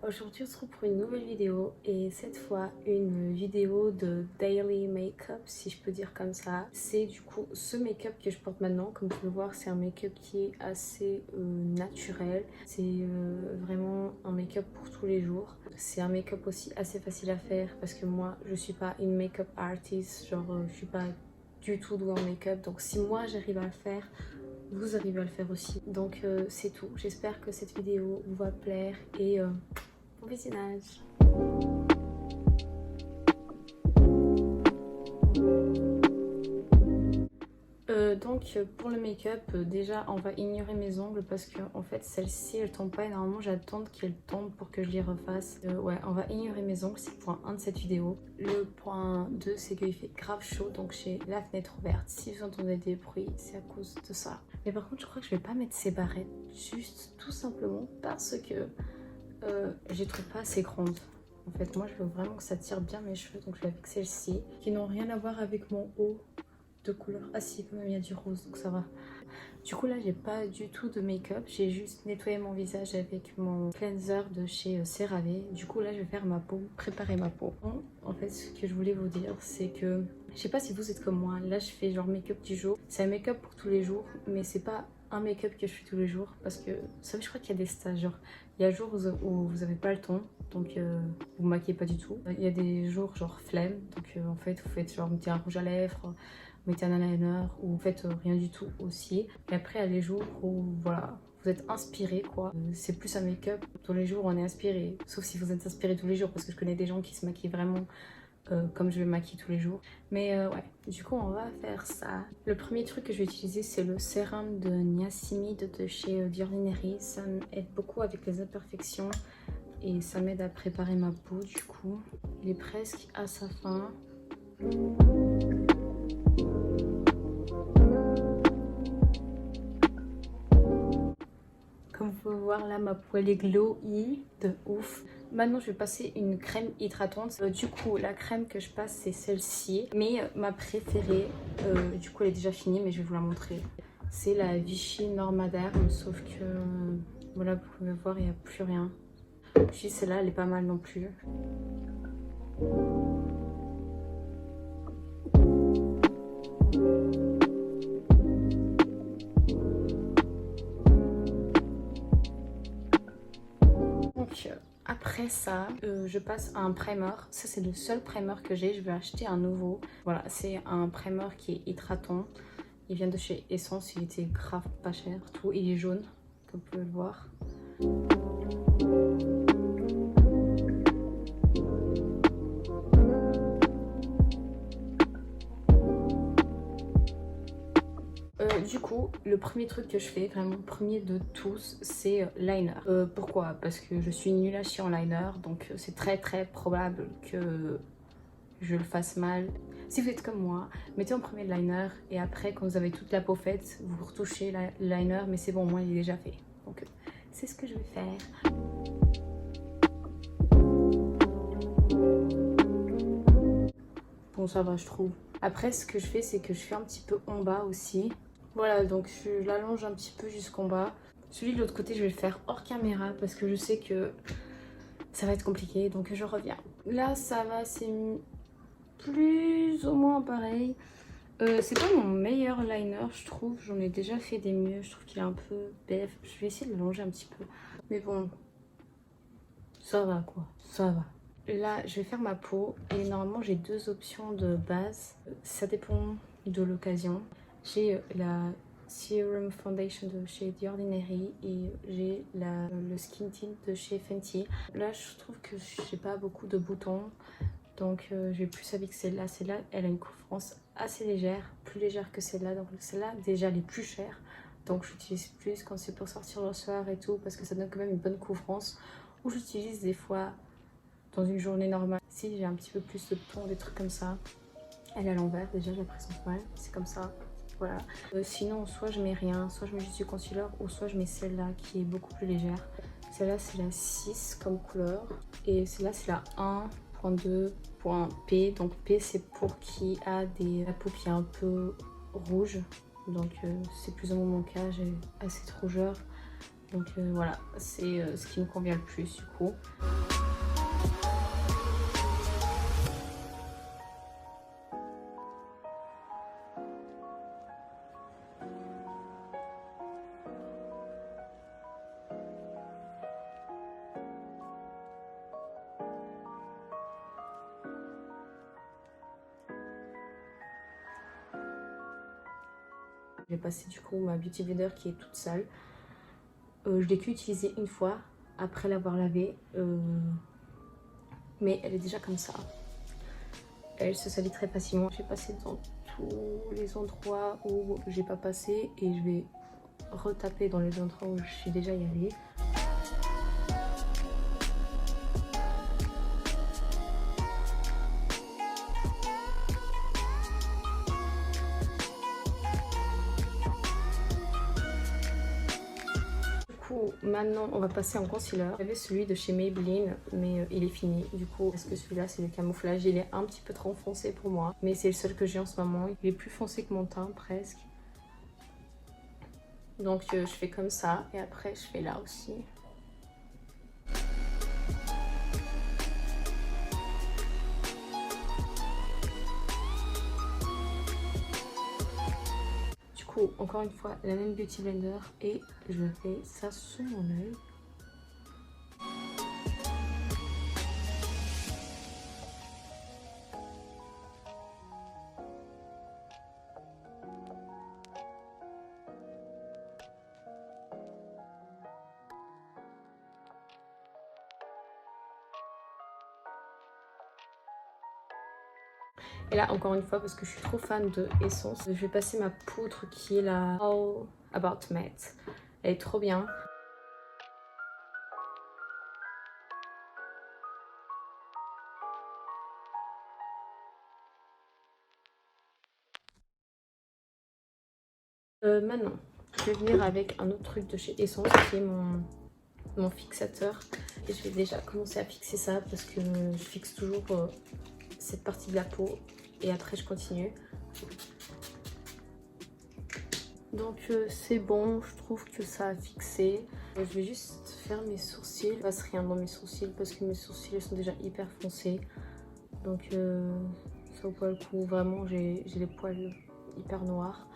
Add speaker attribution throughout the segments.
Speaker 1: Aujourd'hui on se retrouve pour une nouvelle vidéo et cette fois une vidéo de daily make-up si je peux dire comme ça. C'est du coup ce make-up que je porte maintenant. Comme vous pouvez le voir, c'est un make-up qui est assez naturel. C'est vraiment un make-up pour tous les jours. C'est un make-up aussi assez facile à faire parce que moi je suis pas une make-up artist, genre je suis pas du tout douée en make-up. Donc si moi j'arrive à le faire, vous arrivez à le faire aussi. Donc c'est tout. J'espère que cette vidéo vous va plaire et bon visionnage. Donc pour le make-up, déjà on va ignorer mes ongles parce que en fait celle-ci elle tombe pas et normalement j'attends qu'elle tombe pour que je les refasse. Ouais, on va ignorer mes ongles, c'est point 1 de cette vidéo. Le point 2 c'est qu'il fait grave chaud donc j'ai la fenêtre ouverte. Si vous entendez des bruits c'est à cause de ça. Mais par contre je crois que je vais pas mettre ces barrettes, juste tout simplement parce que je les trouve pas assez grandes. En fait moi je veux vraiment que ça tire bien mes cheveux donc je vais avec celle-ci qui n'ont rien à voir avec mon haut de couleur. Ah si, quand même il y a du rose donc ça va. Du coup là j'ai pas du tout de make-up, j'ai juste nettoyé mon visage avec mon cleanser de chez CeraVe. Du coup là je vais faire ma peau, préparer ma peau. Bon, en fait ce que je voulais vous dire c'est que je sais pas si vous êtes comme moi, là je fais genre make-up du jour. C'est un make-up pour tous les jours mais c'est pas un make-up que je fais tous les jours parce que vous savez je crois qu'il y a des stages, genre il y a des jours où vous avez pas le temps donc vous maquillez pas du tout. Il y a des jours genre flemme donc en fait vous faites genre mettez un rouge à lèvres, mettez un eyeliner ou vous faites rien du tout aussi. Et après il y a les jours où voilà vous êtes inspiré quoi. C'est plus un make-up, tous les jours on est inspiré, sauf si vous êtes inspiré tous les jours parce que je connais des gens qui se maquillent vraiment comme je vais maquiller tous les jours. Mais ouais, du coup on va faire ça. Le premier truc que je vais utiliser c'est le sérum de niacinamide de chez The Ordinary. Ça m'aide beaucoup avec les imperfections et ça m'aide à préparer ma peau du coup. Il est presque à sa fin. Comme vous pouvez voir là, ma peau elle est glowy de ouf. Maintenant je vais passer une crème hydratante. Du coup la crème que je passe c'est celle-ci. Mais ma préférée, du coup elle est déjà finie mais je vais vous la montrer. C'est la Vichy Normaderm, sauf que voilà, vous pouvez voir il n'y a plus rien. Puis celle-là elle est pas mal non plus. Donc après ça, je passe à un primer. Ça c'est le seul primer que j'ai, je vais acheter un nouveau. Voilà, c'est un primer qui est hydratant. Il vient de chez Essence, il était grave pas cher. Tout, il est jaune, comme vous pouvez le voir. Du coup, le premier truc que je fais, vraiment premier de tous, c'est liner. Pourquoi? Parce que je suis nulle à chier en liner, donc c'est très probable que je le fasse mal. Si vous êtes comme moi, mettez en premier le liner et après, quand vous avez toute la peau faite, vous retouchez le liner, mais c'est bon, moi il est déjà fait. Donc c'est ce que je vais faire. Bon, ça va, je trouve. Après, ce que je fais, c'est que je fais un petit peu en bas aussi. Voilà, donc je l'allonge un petit peu jusqu'en bas. Celui de l'autre côté, je vais le faire hors caméra parce que je sais que ça va être compliqué, donc je reviens. Là, ça va, c'est plus ou moins pareil. C'est pas mon meilleur liner, je trouve. J'en ai déjà fait des mieux. Je trouve qu'il est un peu bête. Je vais essayer de l'allonger un petit peu. Mais bon, ça va quoi, ça va. Là, je vais faire ma peau et normalement, j'ai deux options de base. Ça dépend de l'occasion. J'ai la Serum Foundation de chez The Ordinary et j'ai le Skin Tint de chez Fenty. Là, je trouve que j'ai pas beaucoup de boutons. Donc je vais plus avec celle-là. Celle-là, elle a une couvrance assez légère, plus légère que celle-là. Donc celle-là, déjà, elle est plus chère. Donc j'utilise plus quand c'est pour sortir le soir et tout, parce que ça donne quand même une bonne couvrance. Ou j'utilise des fois dans une journée normale. Si j'ai un petit peu plus de ton, des trucs comme ça. Elle est à l'envers, déjà, je la présente mal. C'est comme ça. Voilà. Sinon, soit je mets rien, soit je mets juste du concealer, ou soit je mets celle-là qui est beaucoup plus légère. Celle-là, c'est la 6 comme couleur. Et celle-là, c'est la 1.2.P. Donc P, c'est pour qui a la peau qui est un peu rouge. Donc c'est plus ou moins mon cas, j'ai assez de rougeur. Donc voilà, c'est ce qui me convient le plus du coup. J'ai passé du coup ma Beauty Blender qui est toute sale. Je l'ai qu'utilisée une fois après l'avoir lavée. Mais elle est déjà comme ça. Elle se salit très facilement. J'ai passé dans tous les endroits où j'ai pas passé et je vais retaper dans les endroits où je suis déjà y allée. Maintenant on va passer en concealer. J'avais celui de chez Maybelline mais il est fini du coup parce que celui-là c'est le camouflage. Il est un petit peu trop foncé pour moi mais c'est le seul que j'ai en ce moment. Il est plus foncé que mon teint presque. Donc je fais comme ça et après je fais là aussi. Encore une fois la même Beauty Blender et je fais ça sous mon œil. Et là encore une fois parce que je suis trop fan de Essence, je vais passer ma poudre qui est la All About Matte. Elle est trop bien. Maintenant, je vais venir avec un autre truc de chez Essence qui est mon fixateur. Et je vais déjà commencer à fixer ça parce que je fixe toujours cette partie de la peau et après je continue. Donc c'est bon, je trouve que ça a fixé. Je vais juste faire mes sourcils. Il ne passe rien dans mes sourcils parce que mes sourcils sont déjà hyper foncés. Donc ça vaut pas le coup. Vraiment, j'ai les poils hyper noirs.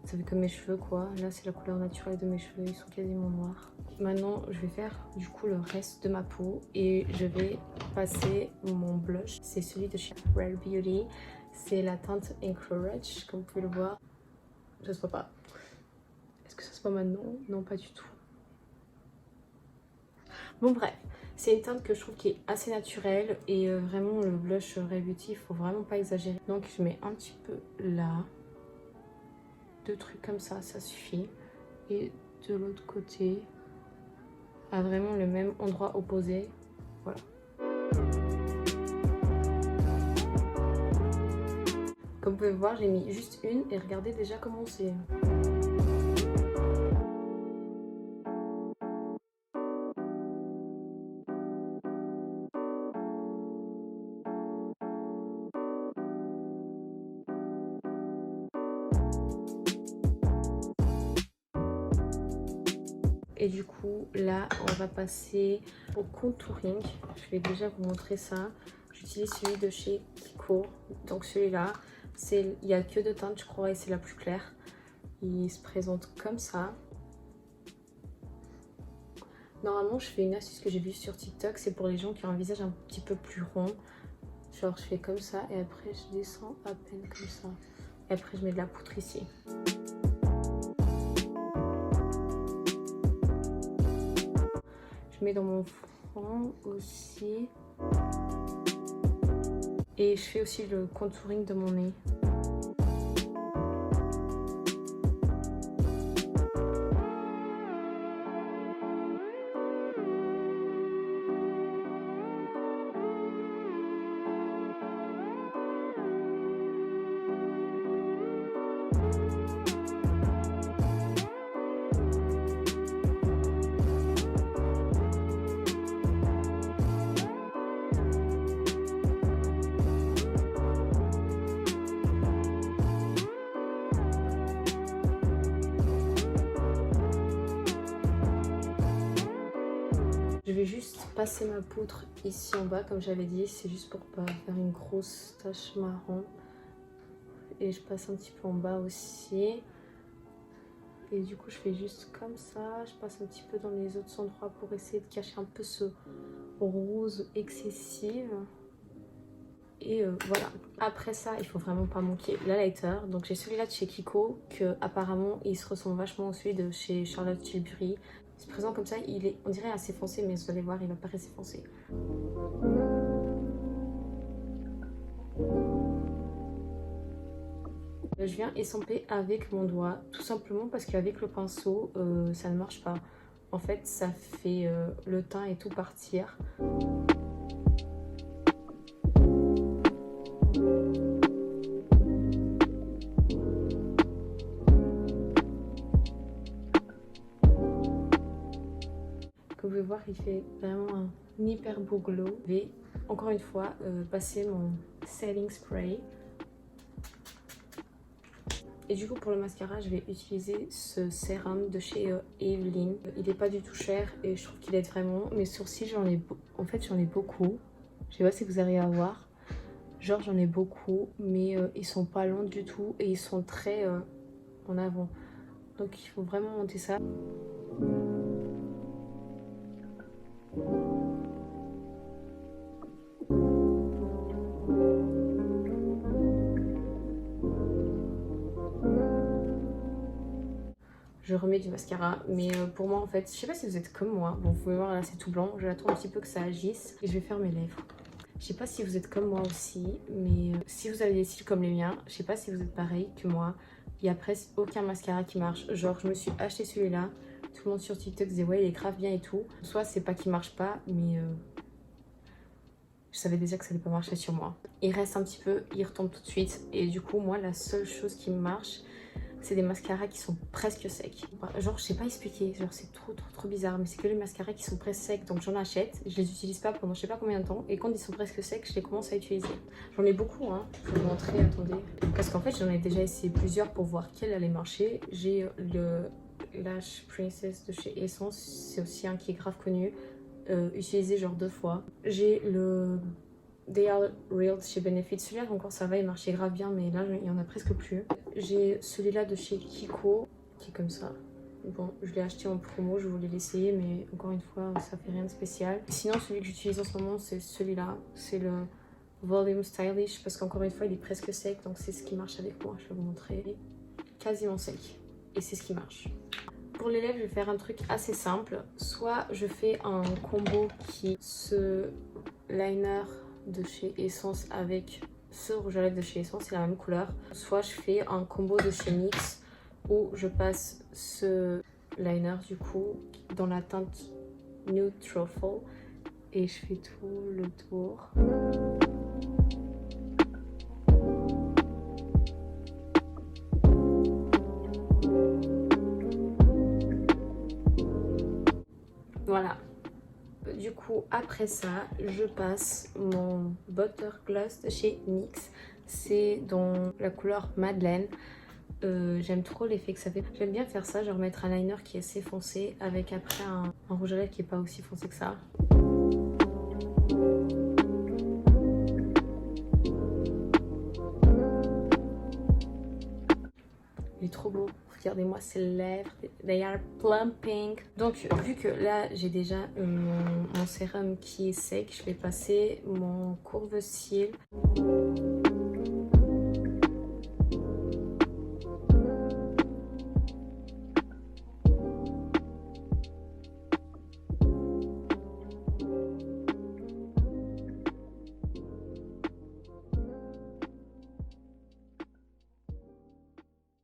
Speaker 1: Ça fait comme mes cheveux quoi. Là c'est la couleur naturelle de mes cheveux, ils sont quasiment noirs. Maintenant je vais faire du coup le reste de ma peau et je vais passer mon blush. C'est celui de chez Rare Beauty. C'est la teinte Encourage comme vous pouvez le voir. Ça se voit pas. Est-ce que ça se voit maintenant? Non, pas du tout. Bon bref, c'est une teinte que je trouve qui est assez naturelle et vraiment le blush Rare Beauty, il faut vraiment pas exagérer. Donc je mets un petit peu là. Deux trucs comme ça, ça suffit. Et de l'autre côté, à vraiment le même endroit opposé. Voilà. Comme vous pouvez voir, j'ai mis juste une et regardez déjà comment c'est. Et du coup, là, on va passer au contouring. Je vais déjà vous montrer ça. J'utilise celui de chez Kiko. Donc celui-là, il n'y a que deux teintes, je crois, et c'est la plus claire. Il se présente comme ça. Normalement, je fais une astuce que j'ai vue sur TikTok. C'est pour les gens qui ont un visage un petit peu plus rond. Genre, je fais comme ça et après, je descends à peine comme ça. Et après, je mets de la poudre ici. Je mets dans mon front aussi. Et je fais aussi le contouring de mon nez. vais juste passer ma poudre ici en bas, comme j'avais dit. C'est juste pour pas faire une grosse tache marron. Et je passe un petit peu en bas aussi. Et du coup, je fais juste comme ça. Je passe un petit peu dans les autres endroits pour essayer de cacher un peu ce rose excessif. Et voilà. Après ça, il faut vraiment pas manquer l'highlighter. Donc j'ai celui-là de chez Kiko, que apparemment il se ressemble vachement au celui de chez Charlotte Tilbury. C'est présent comme ça, il est, on dirait assez foncé, mais vous allez voir, il va pas rester foncé. Je viens estomper avec mon doigt, tout simplement parce qu'avec le pinceau, ça ne marche pas. En fait, ça fait le teint et tout partir. Comme vous pouvez voir, il fait vraiment un hyper beau glow. Je vais encore une fois passer mon setting spray. Et du coup, pour le mascara, je vais utiliser ce sérum de chez Evelyn. Il n'est pas du tout cher et je trouve qu'il aide vraiment. Mes sourcils, j'en ai beaucoup. Je sais pas si vous arrivez à voir. Genre, j'en ai beaucoup, mais ils sont pas longs du tout et ils sont très en avant. Donc, il faut vraiment monter ça. Je remets du mascara, mais pour moi en fait, je sais pas si vous êtes comme moi, bon vous pouvez voir là c'est tout blanc, j'attends un petit peu que ça agisse et je vais faire mes lèvres. Je sais pas si vous êtes comme moi aussi, mais si vous avez des cils comme les miens, je sais pas si vous êtes pareil que moi, il y a presque aucun mascara qui marche. Genre je me suis acheté celui-là, tout le monde sur TikTok disait ouais il est grave bien et tout. Soit c'est pas qu'il marche pas, mais je savais déjà que ça allait pas marcher sur moi. Il reste un petit peu, il retombe tout de suite et du coup moi la seule chose qui marche, c'est des mascaras qui sont presque secs. Genre, je sais pas expliquer, genre c'est trop bizarre, mais c'est que les mascaras qui sont presque secs, donc j'en achète, je les utilise pas pendant je sais pas combien de temps, et quand ils sont presque secs, je les commence à utiliser. J'en ai beaucoup, hein, je vais vous montrer, attendez. Parce qu'en fait, j'en ai déjà essayé plusieurs pour voir quel allait marcher. J'ai le Lash Princess de chez Essence, c'est aussi un qui est grave connu, utilisé genre 2 fois. J'ai le They Are Real chez Benefit. Celui-là encore ça va, il marchait grave bien, mais là il y en a presque plus. J'ai celui-là de chez Kiko qui est comme ça. Bon, je l'ai acheté en promo, je voulais l'essayer, mais encore une fois ça fait rien de spécial. Sinon celui que j'utilise en ce moment c'est celui-là, c'est le Volume Stylish, parce qu'encore une fois il est presque sec, donc c'est ce qui marche avec moi. Je vais vous montrer, quasiment sec, et c'est ce qui marche. Pour les lèvres, je vais faire un truc assez simple. Soit je fais un combo qui ce liner de chez Essence avec ce rouge à lèvres de chez Essence, c'est la même couleur. Soit je fais un combo de chez NYX où je passe ce liner du coup dans la teinte Nude Truffle et je fais tout le tour. Voilà. Du coup, après ça, je passe mon Butter Gloss de chez NYX. C'est dans la couleur Madeleine. J'aime trop l'effet que ça fait. J'aime bien faire ça, genre mettre un liner qui est assez foncé avec après un rouge à lèvres qui est pas aussi foncé que ça. Il est trop beau. Regardez-moi ces lèvres, they are plum pink. Donc vu que là j'ai déjà mon sérum qui est sec, je vais passer mon courbe-cils.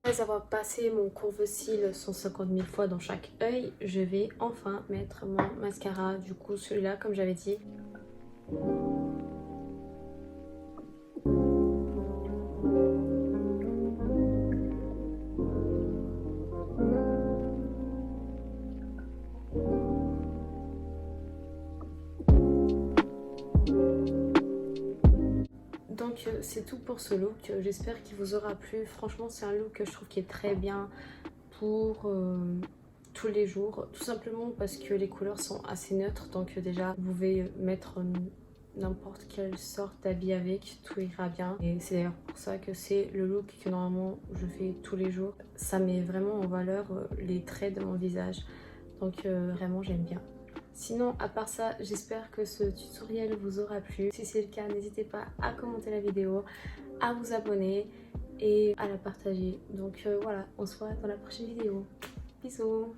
Speaker 1: Après avoir passé mon courbe-cils 150 000 fois dans chaque œil, je vais enfin mettre mon mascara. Du coup, celui-là, comme j'avais dit. Donc c'est tout pour ce look, j'espère qu'il vous aura plu. Franchement c'est un look que je trouve qui est très bien pour tous les jours, tout simplement parce que les couleurs sont assez neutres, donc déjà vous pouvez mettre n'importe quelle sorte d'habit avec, tout ira bien. Et c'est d'ailleurs pour ça que c'est le look que normalement je fais tous les jours. Ça met vraiment en valeur les traits de mon visage, donc vraiment j'aime bien. Sinon, à part ça, j'espère que ce tutoriel vous aura plu. Si c'est le cas, n'hésitez pas à commenter la vidéo, à vous abonner et à la partager. Donc voilà, on se voit dans la prochaine vidéo. Bisous!